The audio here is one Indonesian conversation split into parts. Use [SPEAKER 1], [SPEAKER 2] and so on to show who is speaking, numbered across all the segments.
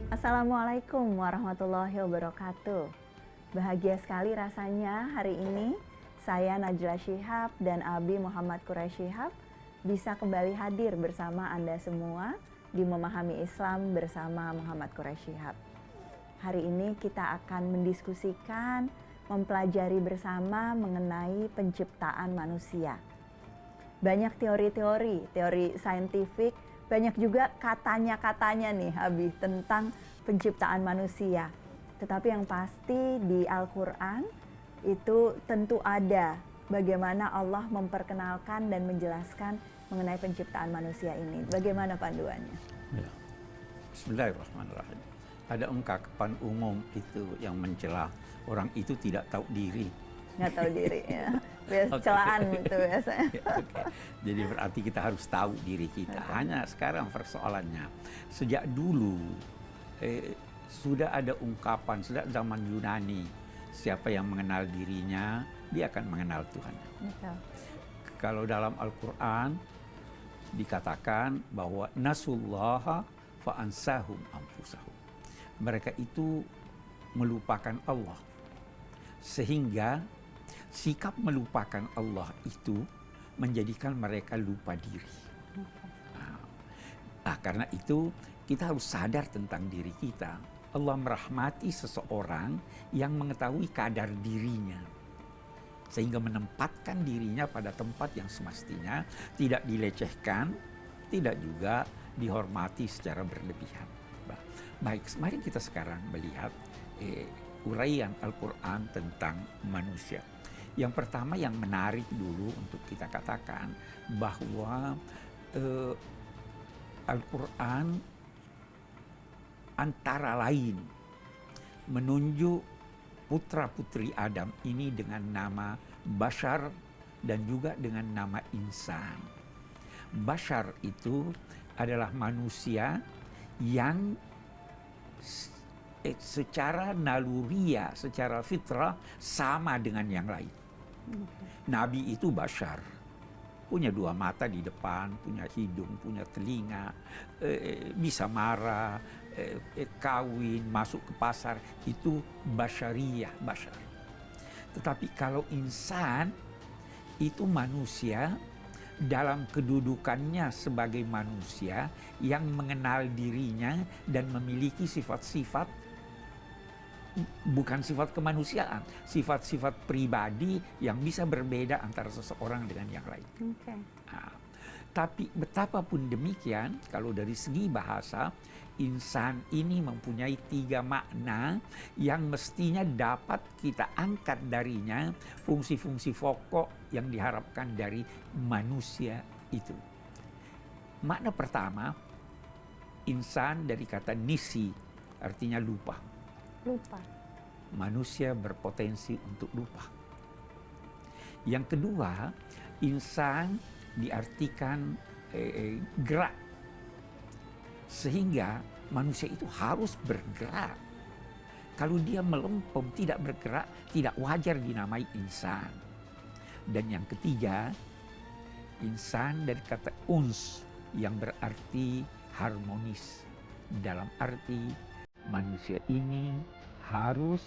[SPEAKER 1] Assalamualaikum warahmatullahi wabarakatuh. Bahagia sekali rasanya hari ini saya Najla Shihab dan Abi Muhammad Quraish Shihab bisa kembali hadir bersama Anda semua di Memahami Islam bersama Muhammad Quraish Shihab. Hari ini kita akan mendiskusikan, mempelajari bersama mengenai penciptaan manusia. Banyak teori saintifik, banyak juga katanya-katanya nih Abi tentang penciptaan manusia. Tetapi yang pasti di Al-Quran itu tentu ada bagaimana Allah memperkenalkan dan menjelaskan mengenai penciptaan manusia ini. Bagaimana panduannya?
[SPEAKER 2] Ya. Bismillahirrahmanirrahim. Ada ungkapan umum itu yang mencela orang itu tidak tahu diri.
[SPEAKER 1] Nggak tahu diri ya. Celaan itu biasanya.
[SPEAKER 2] Okay. Jadi berarti kita harus tahu diri kita. Hanya sekarang persoalannya, sejak dulu sudah ada ungkapan, sejak zaman Yunani, siapa yang mengenal dirinya, dia akan mengenal Tuhan. Kalau dalam Al-Quran dikatakan bahwa nasullaha fa'ansahum anfusahum. Mereka itu melupakan Allah. Sehingga sikap melupakan Allah itu menjadikan mereka lupa diri. Nah, karena itu kita harus sadar tentang diri kita. Allah merahmati seseorang yang mengetahui kadar dirinya. Sehingga menempatkan dirinya pada tempat yang semestinya, tidak dilecehkan, tidak juga dihormati secara berlebihan. Baik, mari kita sekarang melihat uraian Al-Quran tentang manusia. Yang pertama yang menarik dulu untuk kita katakan bahwa Al-Quran antara lain menunjuk putra-putri Adam ini dengan nama Bashar dan juga dengan nama insan. Bashar itu adalah manusia yang secara naluriah, secara fitrah sama dengan yang lain. Nabi itu bashar, punya dua mata di depan, punya hidung, punya telinga, bisa marah, kawin, masuk ke pasar, itu basyariyah, bashar. Tetapi kalau insan, itu manusia dalam kedudukannya sebagai manusia yang mengenal dirinya dan memiliki sifat-sifat, bukan sifat kemanusiaan, sifat-sifat pribadi yang bisa berbeda antara seseorang dengan yang lain. Nah, tapi betapapun demikian, kalau dari segi bahasa, insan ini mempunyai tiga makna yang mestinya dapat kita angkat darinya fungsi-fungsi pokok yang diharapkan dari manusia itu. Makna pertama, insan dari kata nisi, artinya lupa. Manusia berpotensi untuk lupa. Yang kedua, insan diartikan gerak. Sehingga manusia itu harus bergerak. Kalau dia melempem, tidak bergerak, tidak wajar dinamai insan. Dan yang ketiga, insan dari kata uns yang berarti harmonis. Dalam arti manusia ini harus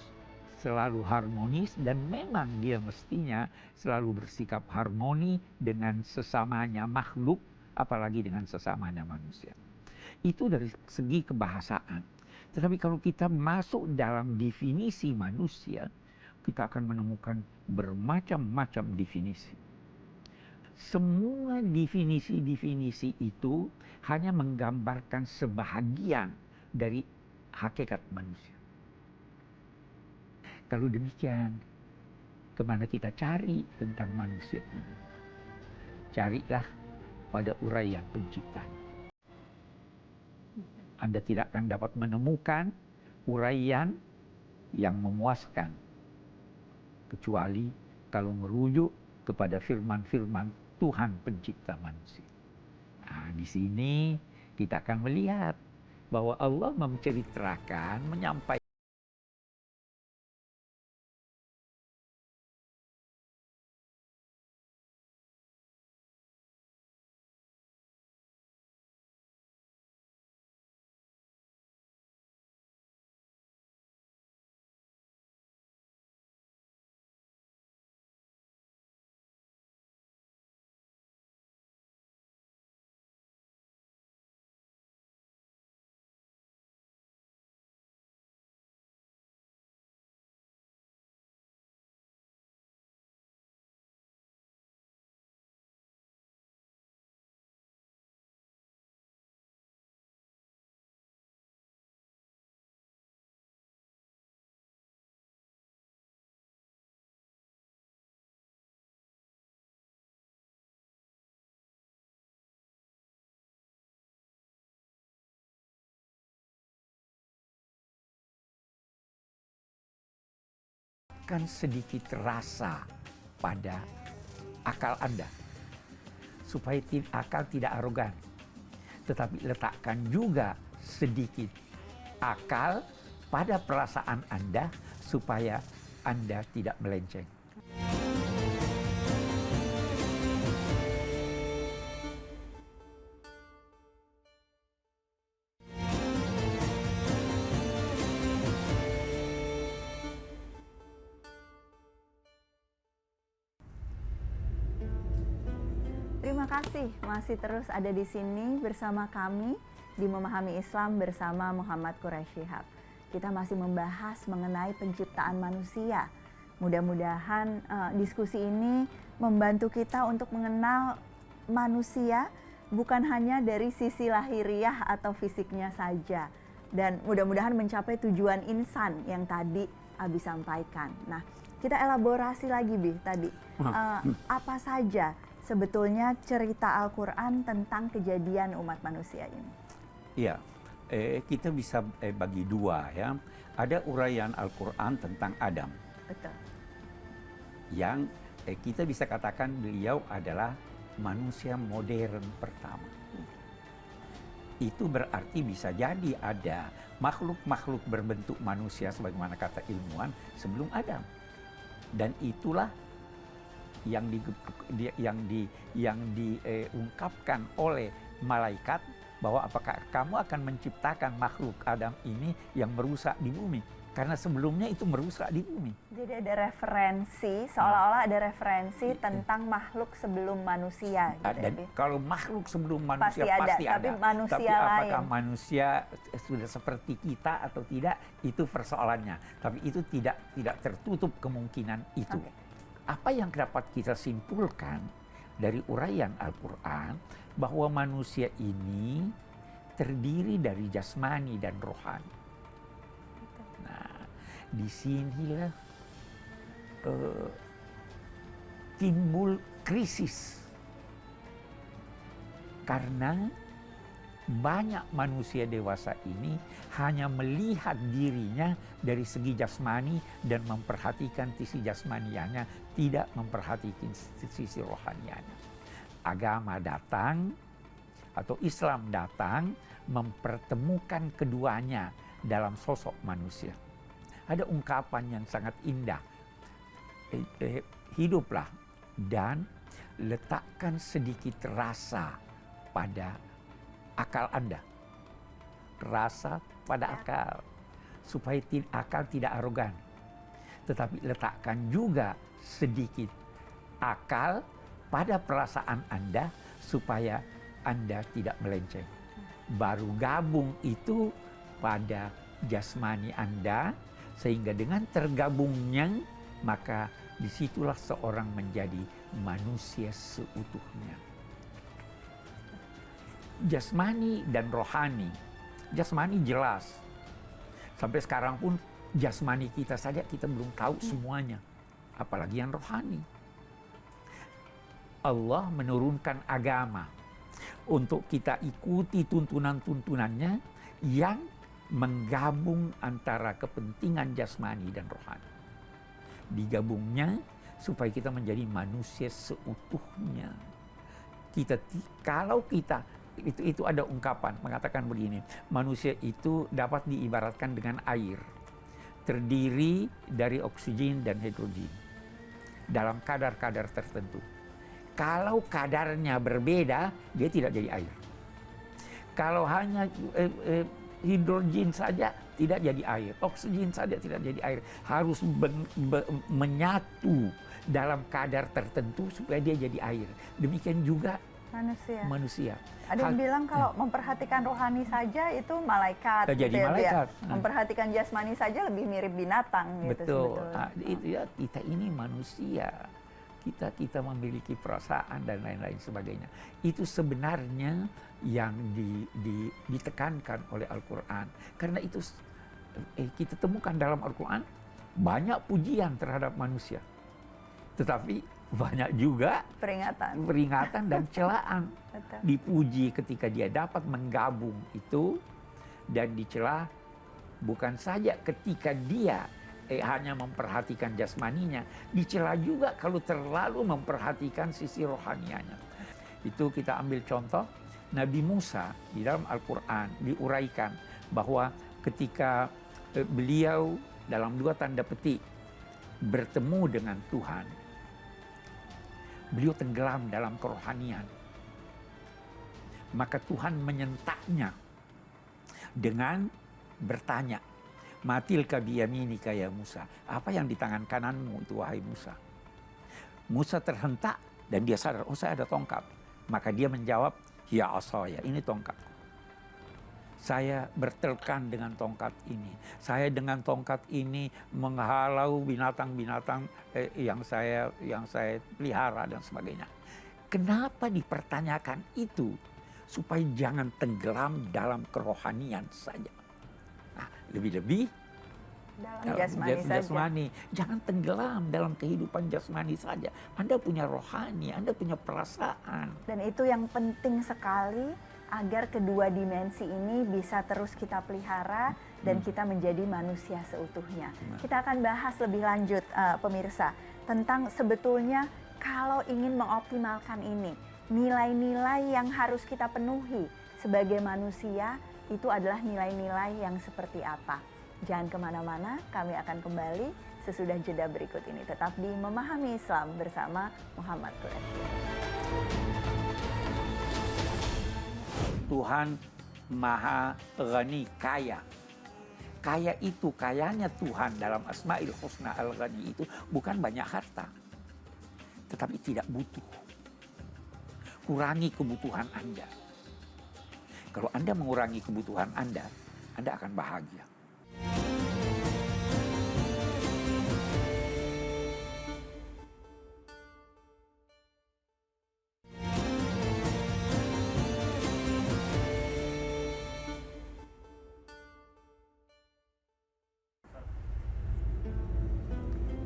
[SPEAKER 2] selalu harmonis dan memang dia mestinya selalu bersikap harmoni dengan sesamanya makhluk, apalagi dengan sesamanya manusia. Itu dari segi kebahasaan. Tetapi kalau kita masuk dalam definisi manusia, kita akan menemukan bermacam-macam definisi. Semua definisi-definisi itu hanya menggambarkan sebahagian dari hakikat manusia. Kalau demikian, kemana kita cari tentang manusia ini? Carilah pada uraian penciptanya. Anda tidak akan dapat menemukan uraian yang memuaskan kecuali kalau merujuk kepada firman-firman Tuhan pencipta manusia. Nah, di sini kita akan melihat bahwa Allah menceritakan, menyampaikan letakkan sedikit rasa pada akal Anda, supaya akal tidak arogan. Tetapi letakkan juga sedikit akal pada perasaan Anda, supaya Anda tidak melenceng.
[SPEAKER 1] Terima kasih masih terus ada di sini bersama kami di Memahami Islam bersama Muhammad Quraisy Shihab. Kita masih membahas mengenai penciptaan manusia. Mudah-mudahan diskusi ini membantu kita untuk mengenal manusia bukan hanya dari sisi lahiriah atau fisiknya saja. Dan mudah-mudahan mencapai tujuan insan yang tadi Abi sampaikan. Nah, kita elaborasi lagi, Bi, tadi. Apa saja sebetulnya cerita Al-Quran tentang kejadian umat manusia ini?
[SPEAKER 3] Iya, kita bisa bagi dua ya. Ada uraian Al-Quran tentang Adam.
[SPEAKER 1] Betul.
[SPEAKER 3] Yang kita bisa katakan beliau adalah manusia modern pertama. Itu berarti bisa jadi ada makhluk-makhluk berbentuk manusia sebagaimana kata ilmuwan sebelum Adam. Dan itulah yang diungkapkan oleh malaikat, bahwa apakah kamu akan menciptakan makhluk Adam ini yang merusak di bumi, karena sebelumnya itu merusak di bumi.
[SPEAKER 1] Jadi ada referensi, seolah-olah ada referensi tentang makhluk sebelum manusia. Gitu,
[SPEAKER 3] dan kalau makhluk sebelum manusia
[SPEAKER 1] pasti ada. Tapi manusia
[SPEAKER 3] apakah
[SPEAKER 1] lain,
[SPEAKER 3] manusia sudah seperti kita atau tidak, itu persoalannya. Tapi itu tidak tertutup kemungkinan itu.
[SPEAKER 1] Okay.
[SPEAKER 3] Apa yang dapat kita simpulkan dari uraian Al-Quran, bahwa manusia ini terdiri dari jasmani dan rohani. Nah, disinilah timbul krisis. Karena banyak manusia dewasa ini hanya melihat dirinya dari segi jasmani dan memperhatikan sisi jasmanianya, tidak memperhatikan sisi rohanianya. Agama datang atau Islam datang mempertemukan keduanya dalam sosok manusia. Ada ungkapan yang sangat indah. Hiduplah dan letakkan sedikit rasa pada akal Anda. Rasa pada akal, supaya akal tidak arogan. Tetapi letakkan juga sedikit akal pada perasaan Anda, supaya Anda tidak melenceng. Baru gabung itu pada jasmani Anda, sehingga dengan tergabungnya, maka disitulah seorang menjadi manusia seutuhnya. Jasmani dan rohani. Jasmani jelas. Sampai sekarang pun jasmani kita saja kita belum tahu semuanya. Apalagi yang rohani. Allah menurunkan agama untuk kita ikuti tuntunan-tuntunannya yang menggabung antara kepentingan jasmani dan rohani. Digabungnya supaya kita menjadi manusia seutuhnya. Kalau kita itu ada ungkapan mengatakan begini, manusia itu dapat diibaratkan dengan air, terdiri dari oksigen dan hidrogen dalam kadar-kadar tertentu. Kalau kadarnya berbeda, dia tidak jadi air. Kalau hanya hidrogen saja tidak jadi air, oksigen saja tidak jadi air, harus menyatu dalam kadar tertentu supaya dia jadi air. Demikian juga manusia.
[SPEAKER 1] Ada yang bilang kalau memperhatikan rohani saja itu malaikat.
[SPEAKER 3] Jadi malaikat.
[SPEAKER 1] Memperhatikan jasmani saja lebih mirip binatang.
[SPEAKER 3] Betul. Gitu, itu ya, kita ini manusia. Kita memiliki perasaan dan lain-lain sebagainya. Itu sebenarnya yang ditekankan oleh Al-Quran. Karena itu kita temukan dalam Al-Quran banyak pujian terhadap manusia. Tetapi banyak juga peringatan dan celaan. Dipuji ketika dia dapat menggabung itu, dan dicela bukan saja ketika dia
[SPEAKER 2] hanya memperhatikan jasmaninya, dicela juga kalau terlalu memperhatikan sisi rohanianya. Itu kita ambil contoh Nabi Musa di dalam Al-Quran diuraikan bahwa ketika beliau dalam 2 tanda petik bertemu dengan Tuhan, beliau tenggelam dalam kerohanian. Maka Tuhan menyentaknya dengan bertanya, "Matil kabiyaminika ya Musa." Apa yang di tangan kananmu itu wahai Musa? Musa terhentak dan dia sadar, oh saya ada tongkat. Maka dia menjawab, "Ya asaya, ini tongkat. Saya bertelkan dengan tongkat ini. Saya dengan tongkat ini menghalau binatang-binatang yang saya pelihara dan sebagainya." Kenapa dipertanyakan itu? Supaya jangan tenggelam dalam kerohanian saja. Nah, lebih-lebih
[SPEAKER 1] Dalam jasmani saja.
[SPEAKER 2] jasmani. Jangan tenggelam dalam kehidupan jasmani saja. Anda punya rohani, Anda punya perasaan.
[SPEAKER 1] Dan itu yang penting sekali agar kedua dimensi ini bisa terus kita pelihara dan kita menjadi manusia seutuhnya. Kita akan bahas lebih lanjut pemirsa tentang sebetulnya kalau ingin mengoptimalkan ini, nilai-nilai yang harus kita penuhi sebagai manusia itu adalah nilai-nilai yang seperti apa. Jangan kemana-mana, kami akan kembali sesudah jeda berikut ini. Tetap di Memahami Islam bersama Muhammad Qureshi.
[SPEAKER 2] Tuhan Maha Ghani, kaya. Kaya itu, kayanya Tuhan dalam Asma'il Husna Al-Ghani itu bukan banyak harta, tetapi tidak butuh. Kurangi kebutuhan Anda. Kalau Anda mengurangi kebutuhan Anda akan bahagia.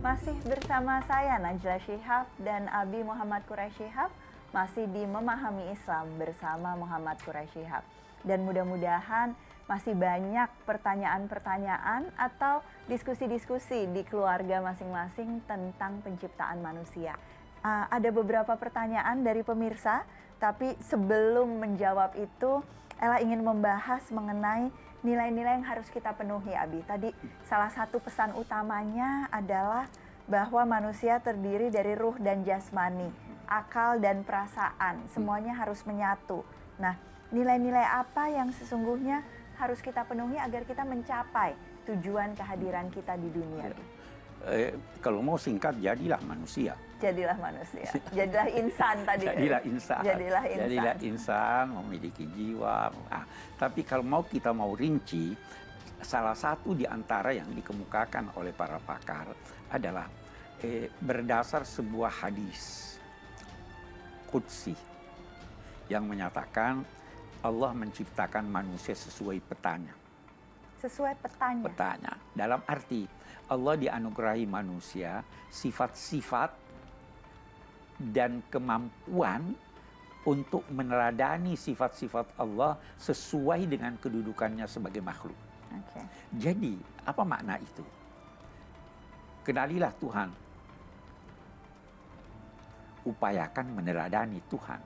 [SPEAKER 1] Masih bersama saya Najla Shihab dan Abi Muhammad Qureshi Shihab, masih di Memahami Islam bersama Muhammad Qureshi Shihab. Dan mudah-mudahan masih banyak pertanyaan-pertanyaan atau diskusi-diskusi di keluarga masing-masing tentang penciptaan manusia. Ada beberapa pertanyaan dari pemirsa, tapi sebelum menjawab itu, Ella ingin membahas mengenai nilai-nilai yang harus kita penuhi, Abi. Tadi salah satu pesan utamanya adalah bahwa manusia terdiri dari ruh dan jasmani, akal dan perasaan, semuanya harus menyatu. Nah, nilai-nilai apa yang sesungguhnya harus kita penuhi agar kita mencapai tujuan kehadiran kita di dunia?
[SPEAKER 2] Kalau mau singkat, jadilah manusia.
[SPEAKER 1] Jadilah manusia, jadilah insan tadi.
[SPEAKER 2] Jadilah insan.
[SPEAKER 1] Jadilah insan.
[SPEAKER 2] Jadilah insan, memiliki jiwa. Tapi kalau kita mau rinci, salah satu di antara yang dikemukakan oleh para pakar adalah berdasar sebuah hadis qudsi yang menyatakan Allah menciptakan manusia sesuai petanya.
[SPEAKER 1] Sesuai petanya.
[SPEAKER 2] Petanya. Dalam arti Allah dianugerahi manusia sifat-sifat dan kemampuan untuk meneladani sifat-sifat Allah sesuai dengan kedudukannya sebagai makhluk.
[SPEAKER 1] Okay.
[SPEAKER 2] Jadi, apa makna itu? Kenalilah Tuhan. Upayakan meneladani Tuhan.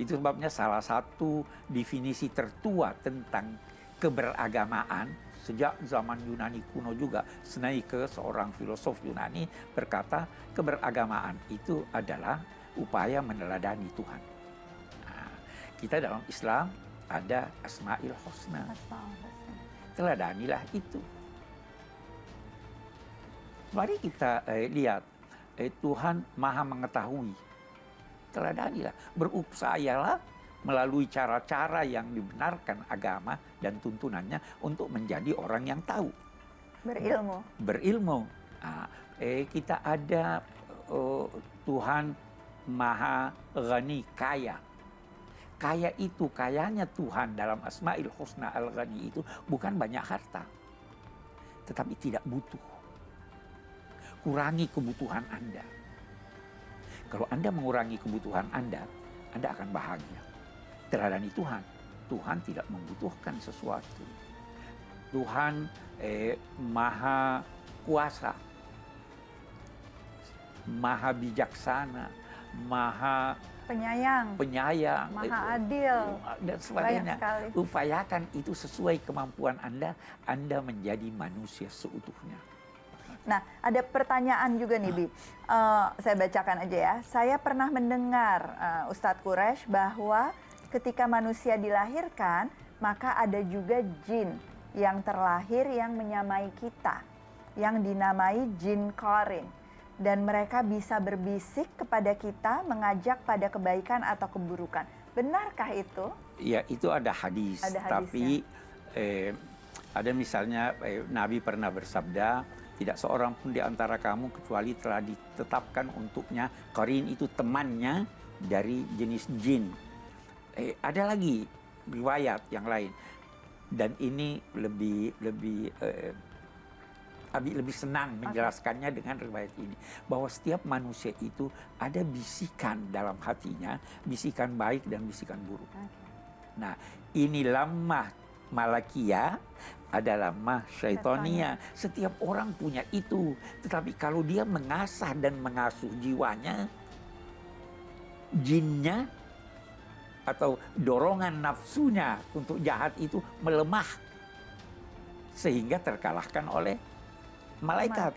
[SPEAKER 2] Itu sebabnya salah satu definisi tertua tentang keberagamaan sejak zaman Yunani kuno juga, Seneca, seorang filosof Yunani, berkata keberagamaan itu adalah upaya meneladani Tuhan. Nah, kita dalam Islam ada Asma'il Husna. Teladanilah itu. Mari kita lihat, Tuhan Maha Mengetahui. Teladanilah, berupayalah melalui cara-cara yang dibenarkan agama dan tuntunannya untuk menjadi orang yang tahu.
[SPEAKER 1] Berilmu.
[SPEAKER 2] Berilmu. Nah, kita ada Tuhan Maha Ghani, kaya. Kaya itu, kayanya Tuhan dalam Asma'il Husna Al-Ghani itu bukan banyak harta, tetapi tidak butuh. Kurangi kebutuhan Anda. Kalau Anda mengurangi kebutuhan Anda akan bahagia. Teladani Tuhan. Tuhan tidak membutuhkan sesuatu. Tuhan Maha kuasa, maha bijaksana, maha
[SPEAKER 1] Penyayang,
[SPEAKER 2] penyayang,
[SPEAKER 1] maha adil,
[SPEAKER 2] dan sebagainya.
[SPEAKER 1] banyak sekali.
[SPEAKER 2] Upayakan itu sesuai kemampuan Anda, Anda menjadi manusia seutuhnya.
[SPEAKER 1] Nah, ada pertanyaan juga nih, Bi. Saya bacakan aja ya. Saya pernah mendengar Ustadz Quraisy bahwa ketika manusia dilahirkan, maka ada juga jin yang terlahir yang menyamai kita, yang dinamai jin qarin. Dan mereka bisa berbisik kepada kita, mengajak pada kebaikan atau keburukan. Benarkah itu?
[SPEAKER 2] Ya, itu ada hadis.
[SPEAKER 1] Ada hadisnya.
[SPEAKER 2] Tapi ada misalnya Nabi pernah bersabda, tidak seorang pun di antara kamu kecuali telah ditetapkan untuknya qarin, itu temannya dari jenis jin. Ada lagi riwayat yang lain, dan ini Abi lebih senang menjelaskannya dengan riwayat ini, bahwa setiap manusia itu ada bisikan dalam hatinya, bisikan baik dan bisikan buruk. Nah, ini lamah malakiyah, ada lamah syaitonia. Setiap orang punya itu, tetapi kalau dia mengasah dan mengasuh jiwanya, jinnya atau dorongan nafsunya untuk jahat itu melemah sehingga terkalahkan oleh malaikat.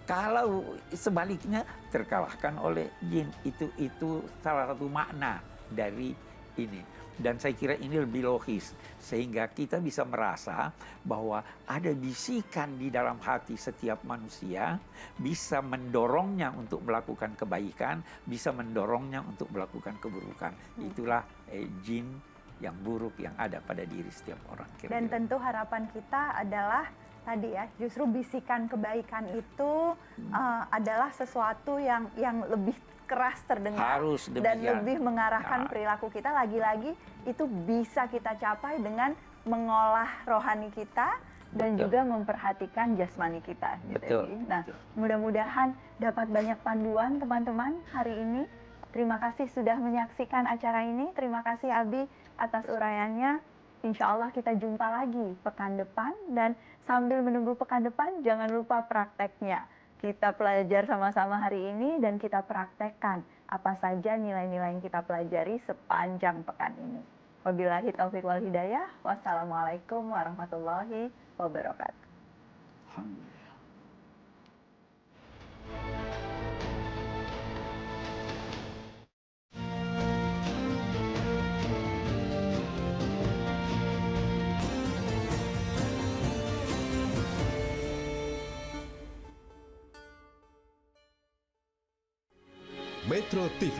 [SPEAKER 2] Kalau sebaliknya terkalahkan oleh jin. Itu salah satu makna dari ini. Dan saya kira ini lebih logis, sehingga kita bisa merasa bahwa ada bisikan di dalam hati setiap manusia, bisa mendorongnya untuk melakukan kebaikan, bisa mendorongnya untuk melakukan keburukan. Itulah jin yang buruk yang ada pada diri setiap orang. Kira-kira.
[SPEAKER 1] Dan tentu harapan kita adalah tadi ya, justru bisikan kebaikan itu adalah sesuatu yang lebih keras terdengar.
[SPEAKER 2] Harus
[SPEAKER 1] dan
[SPEAKER 2] demikian.
[SPEAKER 1] lebih mengarahkan
[SPEAKER 2] Ya.
[SPEAKER 1] perilaku kita. Lagi-lagi itu bisa kita capai dengan mengolah rohani kita dan
[SPEAKER 2] Betul.
[SPEAKER 1] juga memperhatikan jasmani kita. Gitu.
[SPEAKER 2] Betul.
[SPEAKER 1] Nah, mudah-mudahan dapat banyak panduan teman-teman hari ini. Terima kasih sudah menyaksikan acara ini. Terima kasih Abi atas uraiannya. Insya Allah kita jumpa lagi pekan depan, dan sambil menunggu pekan depan jangan lupa prakteknya. Kita belajar sama-sama hari ini dan kita praktekkan apa saja nilai-nilai yang kita pelajari sepanjang pekan ini. Wabillahi taufiq wal hidayah. Wassalamualaikum warahmatullahi wabarakatuh.
[SPEAKER 4] Metro TV